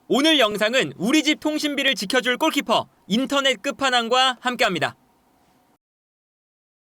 오늘 영상은 우리 집 통신비를 지켜줄 골키퍼 인터넷 끝판왕과 함께합니다.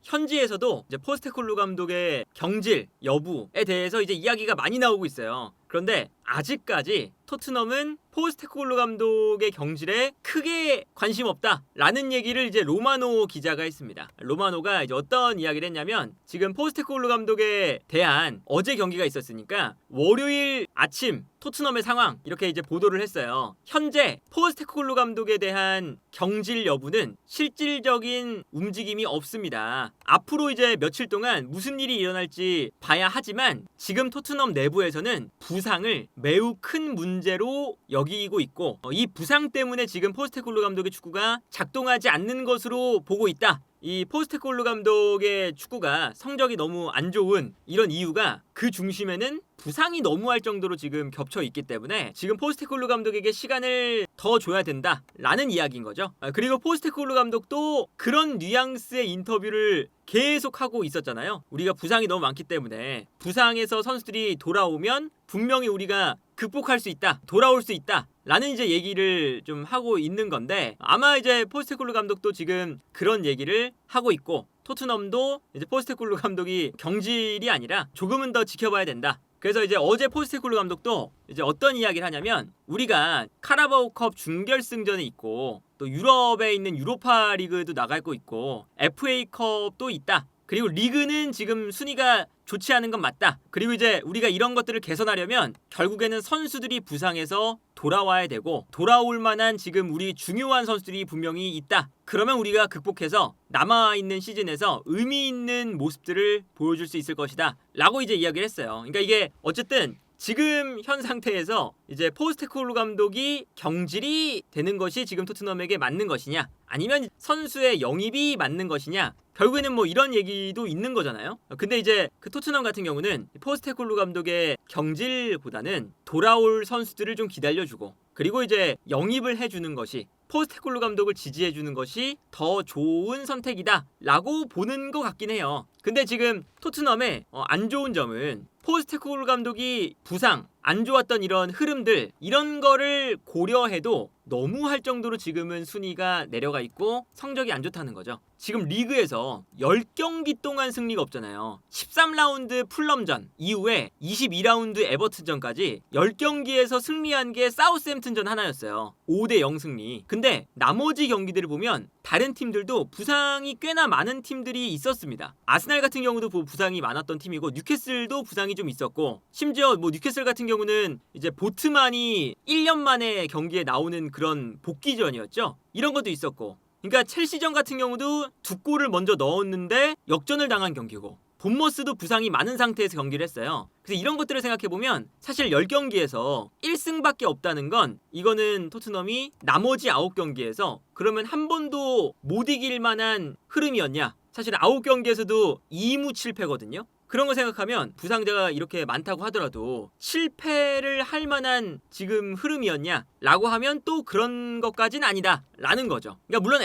현지에서도 이제 포스테콜로 감독의 경질 여부에 대해서 이제 이야기가 많이 나오고 있어요. 그런데 아직까지 토트넘은 포스테콜로 감독의 경질에 크게 관심 없다라는 얘기를 이제 로마노 기자가 했습니다. 로마노가 이제 어떤 이야기를 했냐면, 지금 포스테콜로 감독에 대한 어제 경기가 있었으니까 월요일 아침 토트넘의 상황 이렇게 이제 보도를 했어요. 현재 포스테콜로 감독에 대한 경질 여부는 실질적인 움직임이 없습니다. 앞으로 이제 며칠 동안 무슨 일이 일어날지 봐야 하지만 지금 토트넘 내부에서는 부상을 매우 큰 문제로 여기고 있고, 이 부상 때문에 지금 포스테콜로 감독의 축구가 작동하지 않는 것으로 보고 있다. 이 포스테콜로 감독의 축구가 성적이 너무 안 좋은 이런 이유가 그 중심에는 부상이 너무할 정도로 지금 겹쳐 있기 때문에 지금 포스테콜로 감독에게 시간을 더 줘야 된다라는 이야기인 거죠. 그리고 포스테콜로 감독도 그런 뉘앙스의 인터뷰를 계속 하고 있었잖아요. 우리가 부상이 너무 많기 때문에 부상에서 선수들이 돌아오면 분명히 우리가 극복할 수 있다, 돌아올 수 있다 라는 이제 얘기를 좀 하고 있는 건데, 아마 이제 포스테콜로 감독도 지금 그런 얘기를 하고 있고, 토트넘도 이제 포스테콜로 감독이 경질이 아니라 조금은 더 지켜봐야 된다. 그래서 이제 어제 포스테콜로 감독도 이제 어떤 이야기를 하냐면, 우리가 카라바오컵 준결승전에 있고 또 유럽에 있는 유로파 리그도 나갈 거 있고 FA컵도 있다. 그리고 리그는 지금 순위가 좋지 않은 건 맞다. 그리고 이제 우리가 이런 것들을 개선하려면 결국에는 선수들이 부상해서 돌아와야 되고, 돌아올 만한 지금 우리 중요한 선수들이 분명히 있다. 그러면 우리가 극복해서 남아있는 시즌에서 의미 있는 모습들을 보여줄 수 있을 것이다 라고 이제 이야기를 했어요. 그러니까 이게 어쨌든 지금 현 상태에서 이제 포스테콜로 감독이 경질이 되는 것이 지금 토트넘에게 맞는 것이냐, 아니면 선수의 영입이 맞는 것이냐, 결국에는 뭐 이런 얘기도 있는 거잖아요. 근데 이제 그 토트넘 같은 경우는 포스테콜로 감독의 경질보다는 돌아올 선수들을 좀 기다려주고, 그리고 이제 영입을 해주는 것이, 포스테콜로 감독을 지지해주는 것이 더 좋은 선택이다 라고 보는 것 같긴 해요. 근데 지금 토트넘의 안 좋은 점은 포스테콜로 감독이 부상, 안 좋았던 이런 흐름들, 이런 거를 고려해도 너무 할 정도로 지금은 순위가 내려가 있고 성적이 안 좋다는 거죠. 지금 리그에서 10경기 동안 승리가 없잖아요. 13라운드 풀럼전 이후에 22라운드 에버튼전까지 10경기에서 승리한 게 사우스햄튼전 하나였어요. 5대0 승리. 근데 나머지 경기들을 보면 다른 팀들도 부상이 꽤나 많은 팀들이 있었습니다. 아스날 같은 경우도 부상이 많았던 팀이고, 뉴캐슬도 부상이 좀 있었고, 심지어 뭐 뉴캐슬 같은 경우는 이제 보트만이 1년 만에 경기에 나오는 그런 복귀전이었죠. 이런 것도 있었고, 그러니까 첼시전 같은 경우도 2골을 먼저 넣었는데 역전을 당한 경기고, 본머스도 부상이 많은 상태에서 경기를 했어요. 그래서 이런 것들을 생각해보면 사실 10경기에서 1승밖에 없다는 건, 이거는 토트넘이 나머지 9경기에서 그러면 한 번도 못 이길 만한 흐름이었냐? 사실 9경기에서도 2무 7패거든요. 그런 거 생각하면 부상자가 이렇게 많다고 하더라도 실패를 할 만한 지금 흐름이었냐? 라고 하면 또 그런 것까진 아니다 라는 거죠. 그러니까 물론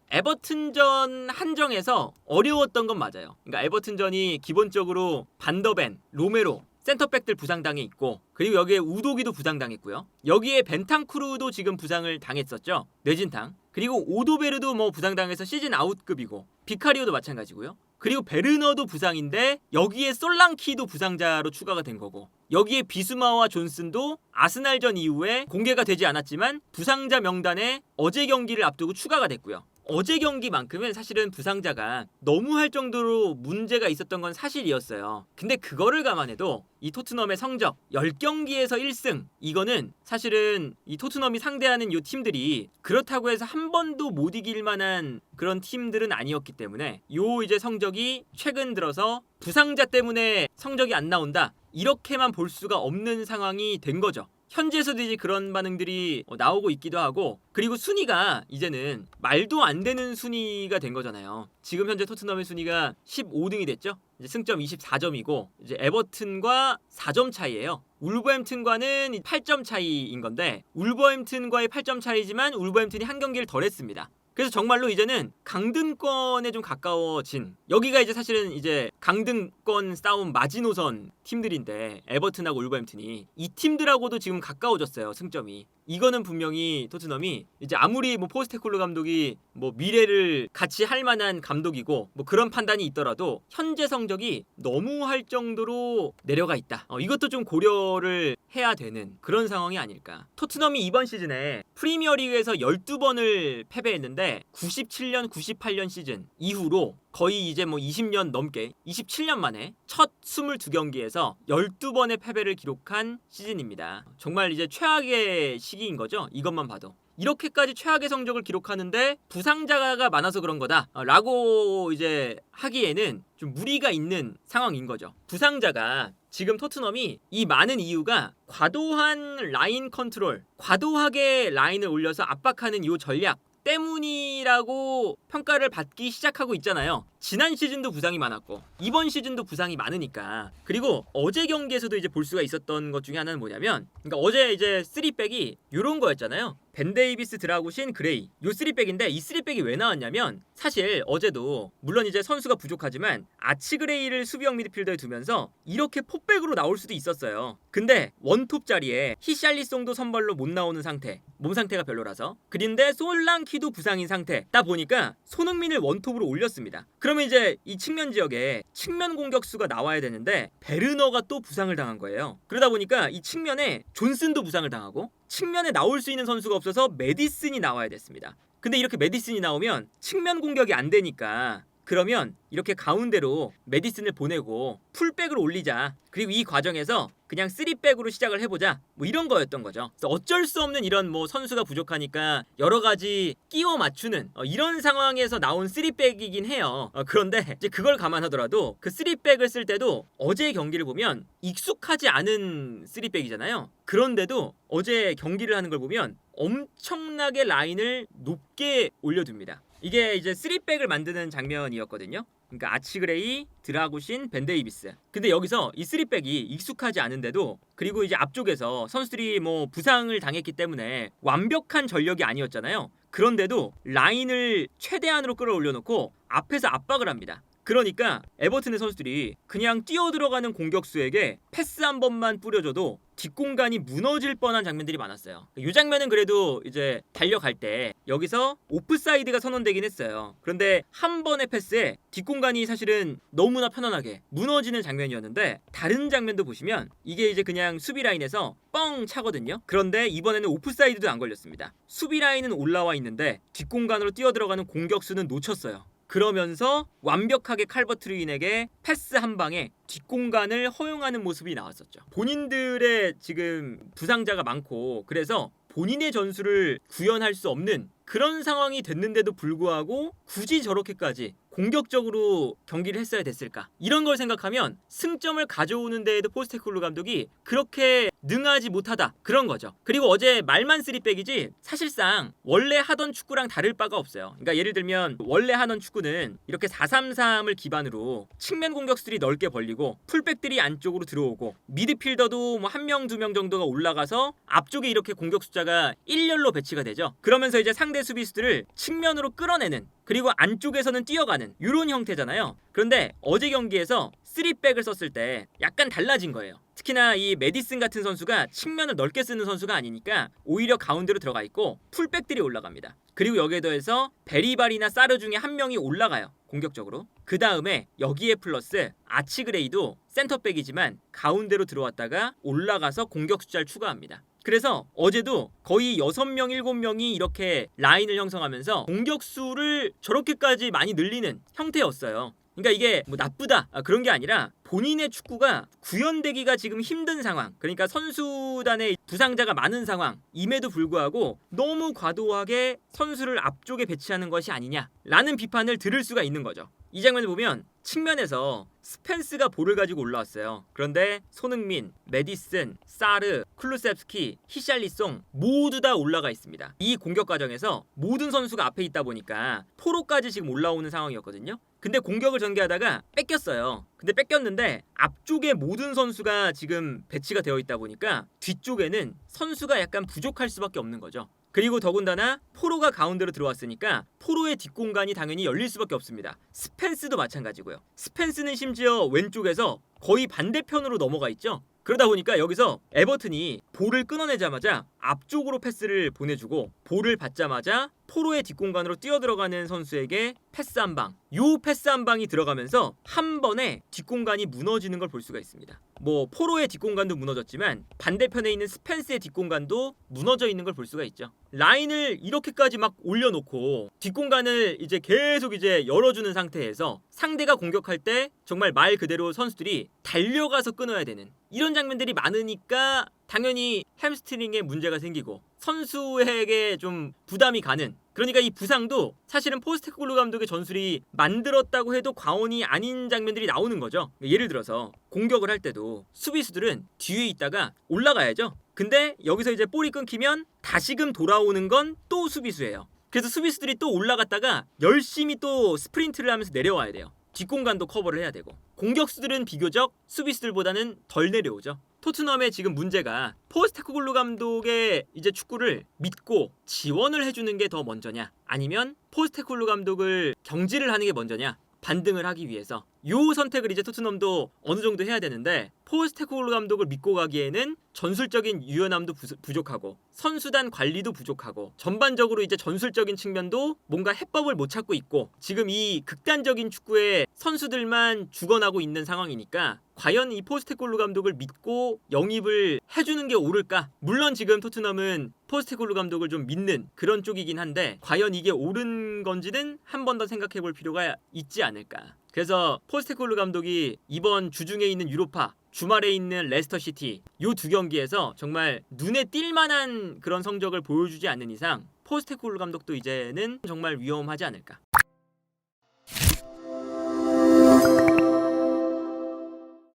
에버튼전 한정에서 어려웠던 건 맞아요. 그러니까 에버튼전이 기본적으로 반더벤, 로메로 센터백들 부상당해 있고, 그리고 여기에 우도기도 부상당했고요. 여기에 벤탄쿠르도 지금 부상을 당했었죠. 뇌진탕. 그리고 오도베르도 뭐 부상당해서 시즌 아웃급이고, 비카리오도 마찬가지고요. 그리고 베르너도 부상인데 여기에 솔랑키도 부상자로 추가가 된 거고, 여기에 비수마와 존슨도 아스날전 이후에 공개가 되지 않았지만 부상자 명단에 어제 경기를 앞두고 추가가 됐고요. 어제 경기만큼은 사실은 부상자가 너무 할 정도로 문제가 있었던 건 사실이었어요. 근데 그거를 감안해도 이 토트넘의 성적 10경기에서 1승, 이거는 사실은 이 토트넘이 상대하는 이 팀들이 그렇다고 해서 한 번도 못 이길 만한 그런 팀들은 아니었기 때문에 요 이제 성적이 최근 들어서 부상자 때문에 성적이 안 나온다, 이렇게만 볼 수가 없는 상황이 된 거죠. 현지에서도 이제 그런 반응들이 나오고 있기도 하고, 그리고 순위가 이제는 말도 안 되는 순위가 된 거잖아요. 지금 현재 토트넘의 순위가 15등이 됐죠. 이제 승점 24점이고 이제 에버튼과 4점 차이예요. 울버햄튼과는 8점 차이인 건데, 울버햄튼과의 8점 차이지만 울버햄튼이 한 경기를 덜 했습니다. 그래서 정말로 이제는 강등권에 좀 가까워진, 여기가 이제 사실은 이제 강등권 싸움 마지노선 팀들인데 에버튼하고 울버햄튼이 이 팀들하고도 지금 가까워졌어요, 승점이. 이거는 분명히 토트넘이 이제 아무리 뭐 포스테코글루 감독이 뭐 미래를 같이 할 만한 감독이고 뭐 그런 판단이 있더라도 현재 성적이 너무할 정도로 내려가 있다. 이것도 좀 고려를 해야 되는 그런 상황이 아닐까. 토트넘이 이번 시즌에 프리미어리그에서 12번을 패배했는데 97년, 98년 시즌 이후로 거의 이제 뭐 20년 넘게 27년 만에 첫 22경기에서 12번의 패배를 기록한 시즌입니다. 정말 이제 최악의 시기인 거죠. 이것만 봐도. 이렇게까지 최악의 성적을 기록하는데 부상자가 많아서 그런 거다 라고 이제 하기에는 좀 무리가 있는 상황인 거죠. 부상자가 지금 토트넘이 이 많은 이유가 과도한 라인 컨트롤, 과도하게 라인을 올려서 압박하는 이 전략 때문이라고 평가를 받기 시작하고 있잖아요. 지난 시즌도 부상이 많았고 이번 시즌도 부상이 많으니까. 그리고 어제 경기에서도 이제 볼 수가 있었던 것 중에 하나는 뭐냐면, 그러니까 어제 이제 3백이 요런 거였잖아요. 벤 데이비스, 드라구신, 그레이 요 3백인데 이 3백이 왜 나왔냐면, 사실 어제도 물론 이제 선수가 부족하지만 아치 그레이를 수비형 미드필더에 두면서 이렇게 포백으로 나올 수도 있었어요. 근데 원톱 자리에 히샬리송도 선발로 못 나오는 상태, 몸 상태가 별로라서. 그런데 솔랑키도 부상인 상태다 보니까 손흥민을 원톱으로 올렸습니다. 그러면 이제 이 측면 지역에 측면 공격수가 나와야 되는데 베르너가 또 부상을 당한 거예요. 그러다 보니까 이 측면에 존슨도 부상을 당하고 측면에 나올 수 있는 선수가 없어서 메디슨이 나와야 됐습니다. 근데 이렇게 메디슨이 나오면 측면 공격이 안 되니까, 그러면 이렇게 가운데로 메디슨을 보내고 풀백을 올리자. 그리고 이 과정에서 그냥 3백으로 시작을 해보자. 뭐 이런 거였던 거죠. 그래서 어쩔 수 없는 이런 뭐 선수가 부족하니까 여러 가지 끼워 맞추는 이런 상황에서 나온 3백이긴 해요. 그런데 이제 그걸 감안하더라도 그 3백을 쓸 때도 어제 경기를 보면 익숙하지 않은 3백이잖아요. 그런데도 어제 경기를 하는 걸 보면 엄청나게 라인을 높게 올려둡니다. 이게 이제 3백을 만드는 장면이었거든요. 그러니까 아치그레이, 드라구신, 벤 데이비스. 근데 여기서 이 3백이 익숙하지 않은데도, 그리고 이제 앞쪽에서 선수들이 뭐 부상을 당했기 때문에 완벽한 전력이 아니었잖아요. 그런데도 라인을 최대한으로 끌어올려 놓고 앞에서 압박을 합니다. 그러니까 에버튼의 선수들이 그냥 뛰어들어가는 공격수에게 패스 한 번만 뿌려줘도 뒷공간이 무너질 뻔한 장면들이 많았어요. 이 장면은 그래도 이제 달려갈 때 여기서 오프사이드가 선언되긴 했어요. 그런데 한 번의 패스에 뒷공간이 사실은 너무나 편안하게 무너지는 장면이었는데, 다른 장면도 보시면 이게 이제 그냥 수비 라인에서 뻥 차거든요. 그런데 이번에는 오프사이드도 안 걸렸습니다. 수비 라인은 올라와 있는데 뒷공간으로 뛰어들어가는 공격수는 놓쳤어요. 그러면서 완벽하게 칼버트 루인에게 패스 한 방에 뒷공간을 허용하는 모습이 나왔었죠. 본인들의 지금 부상자가 많고 그래서 본인의 전술을 구현할 수 없는 그런 상황이 됐는데도 불구하고 굳이 저렇게까지 공격적으로 경기를 했어야 됐을까? 이런 걸 생각하면 승점을 가져오는 데에도 포스테코글루 감독이 그렇게 능하지 못하다, 그런 거죠. 그리고 어제 말만 3백이지 사실상 원래 하던 축구랑 다를 바가 없어요. 그러니까 예를 들면 원래 하던 축구는 이렇게 4-3-3을 기반으로 측면 공격수들이 넓게 벌리고 풀백들이 안쪽으로 들어오고 미드필더도 뭐 1명, 2명 정도가 올라가서 앞쪽에 이렇게 공격 숫자가 일렬로 배치가 되죠. 그러면서 이제 상대 수비수들을 측면으로 끌어내는, 그리고 안쪽에서는 뛰어가는 이런 형태잖아요. 그런데 어제 경기에서 3백을 썼을 때 약간 달라진 거예요. 특히나 이 메디슨 같은 선수가 측면을 넓게 쓰는 선수가 아니니까 오히려 가운데로 들어가 있고 풀백들이 올라갑니다. 그리고 여기에 더해서 베리발이나 사르 중에 한 명이 올라가요, 공격적으로. 그 다음에 여기에 플러스 아치그레이도 센터백이지만 가운데로 들어왔다가 올라가서 공격 숫자를 추가합니다. 그래서 어제도 거의 6명, 7명이 이렇게 라인을 형성하면서 공격수를 저렇게까지 많이 늘리는 형태였어요. 그러니까 이게 뭐 나쁘다 그런 게 아니라 본인의 축구가 구현되기가 지금 힘든 상황, 그러니까 선수단의 부상자가 많은 상황임에도 불구하고 너무 과도하게 선수를 앞쪽에 배치하는 것이 아니냐라는 비판을 들을 수가 있는 거죠. 이 장면을 보면 측면에서 스펜스가 볼을 가지고 올라왔어요. 그런데 손흥민, 메디슨, 사르, 클루셉스키, 히샬리송 모두 다 올라가 있습니다. 이 공격 과정에서 모든 선수가 앞에 있다 보니까 포로까지 지금 올라오는 상황이었거든요. 근데 공격을 전개하다가 뺏겼어요. 근데 뺏겼는데 앞쪽에 모든 선수가 지금 배치가 되어 있다 보니까 뒤쪽에는 선수가 약간 부족할 수밖에 없는 거죠. 그리고 더군다나 포로가 가운데로 들어왔으니까 포로의 뒷공간이 당연히 열릴 수밖에 없습니다. 스펜스도 마찬가지고요. 스펜스는 심지어 왼쪽에서 거의 반대편으로 넘어가 있죠. 그러다 보니까 여기서 에버튼이 볼을 끊어내자마자 앞쪽으로 패스를 보내주고 볼을 받자마자 포로의 뒷공간으로 뛰어들어가는 선수에게 패스 한 방, 요 패스 한 방이 들어가면서 한 번에 뒷공간이 무너지는 걸 볼 수가 있습니다. 뭐 포로의 뒷공간도 무너졌지만 반대편에 있는 스펜스의 뒷공간도 무너져 있는 걸 볼 수가 있죠. 라인을 이렇게까지 막 올려놓고 뒷공간을 이제 계속 이제 열어주는 상태에서 상대가 공격할 때 정말 말 그대로 선수들이 달려가서 끊어야 되는 이런 장면들이 많으니까 당연히 햄스트링에 문제가 생기고 선수에게 좀 부담이 가는, 그러니까 이 부상도 사실은 포스테코글루 감독의 전술이 만들었다고 해도 과언이 아닌 장면들이 나오는 거죠. 예를 들어서 공격을 할 때도 수비수들은 뒤에 있다가 올라가야죠. 근데 여기서 이제 볼이 끊기면 다시금 돌아오는 건 또 수비수예요. 그래서 수비수들이 또 올라갔다가 열심히 또 스프린트를 하면서 내려와야 돼요. 뒷공간도 커버를 해야 되고, 공격수들은 비교적 수비수들보다는 덜 내려오죠. 토트넘의 지금 문제가 포스테코글루 감독의 이제 축구를 믿고 지원을 해주는 게 더 먼저냐, 아니면 포스테코글루 감독을 경질을 하는 게 먼저냐, 반등을 하기 위해서 요 선택을 이제 토트넘도 어느 정도 해야 되는데, 포스테코글루 감독을 믿고 가기에는 전술적인 유연함도 부족하고 선수단 관리도 부족하고 전반적으로 이제 전술적인 측면도 뭔가 해법을 못 찾고 있고, 지금 이 극단적인 축구에 선수들만 죽어나고 있는 상황이니까 과연 이 포스테코글루 감독을 믿고 영입을 해주는 게 옳을까? 물론 지금 토트넘은 포스테코글루 감독을 좀 믿는 그런 쪽이긴 한데 과연 이게 옳은 건지는 한 번 더 생각해 볼 필요가 있지 않을까. 그래서 포스테코글루 감독이 이번 주중에 있는 유로파, 주말에 있는 레스터시티 요 두 경기에서 정말 눈에 띌 만한 그런 성적을 보여주지 않는 이상 포스테코글루 감독도 이제는 정말 위험하지 않을까.